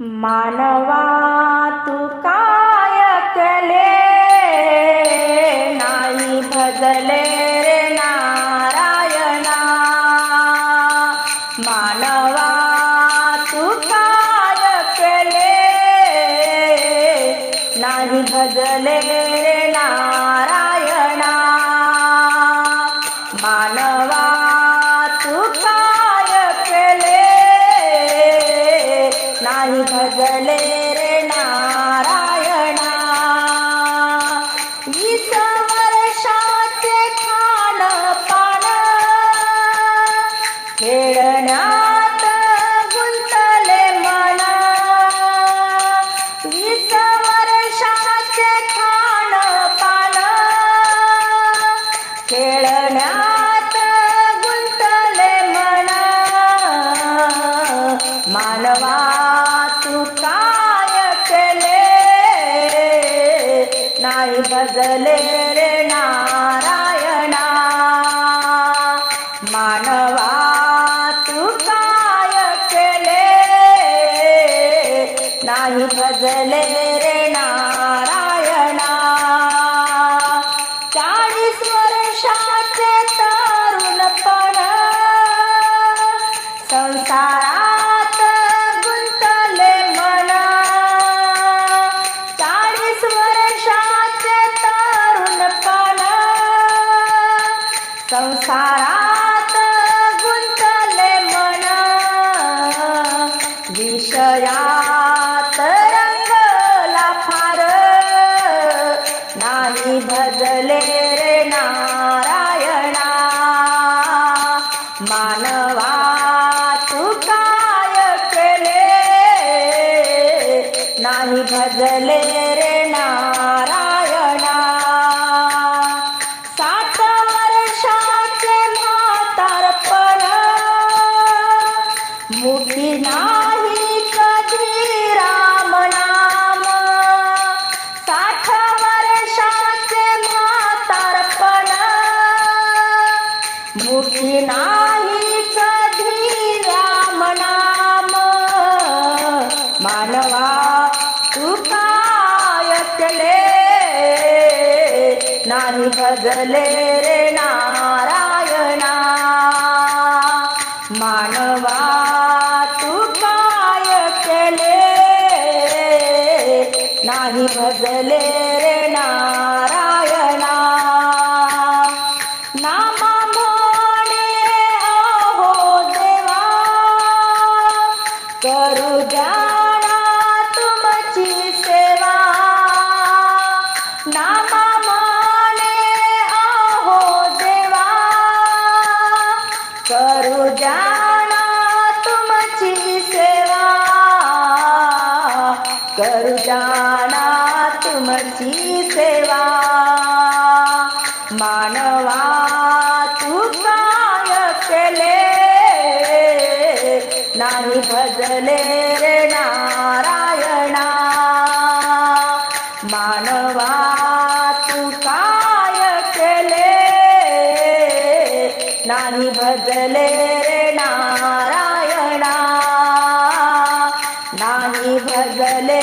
मानवा तू काय केले, नाही भजले रे नारायणा. मानवा तू काय केले, नाही भजले रे नारायणा. मानवा तू काय केले, नाही भजले रे नारायणा. 20 वर्षाचे खाणपान खेळण्यात गुंतले मन. 20 वर्षाचे खाणपान खेळण्यात गुंतले मन. मानवा तू काय केले, नाही भजले रे नारायणा. मानवा तू काय केले, नाही भजले रे नारायणा. 40 वर्षाचे तरुणपण संसारात गुंतले मन. 40 वर्षाचे तरुणपण संसारात गुंतले मन. विषयात रंगला फार, नाही भजले रे नारायणा. मानवा तू काय केले, नाही भजले रे नारायणा. 60 वर्षाचे म्हातारपण मुठी नाही कधी रामनाम. 60 वर्षाचे म्हातारपण मुठी नाही कधी रामनाम. मानवा तू काय केले, नाही भजले रे नारायणा. मानवा तू काय केले, नाही भजले रे नारायणा. नामा म्हणे अहो देवा, करू जाणा तुमची सेवा. नामा म्हणे अहो देवा, करू जाणा तुमची सेवा. करू जाणा तुमची सेवा. मानवा तू काय केले, नाही भजले रे नारायणा. मानवा तू काय केले, नाही भजले रे नारायणा. नाही भजले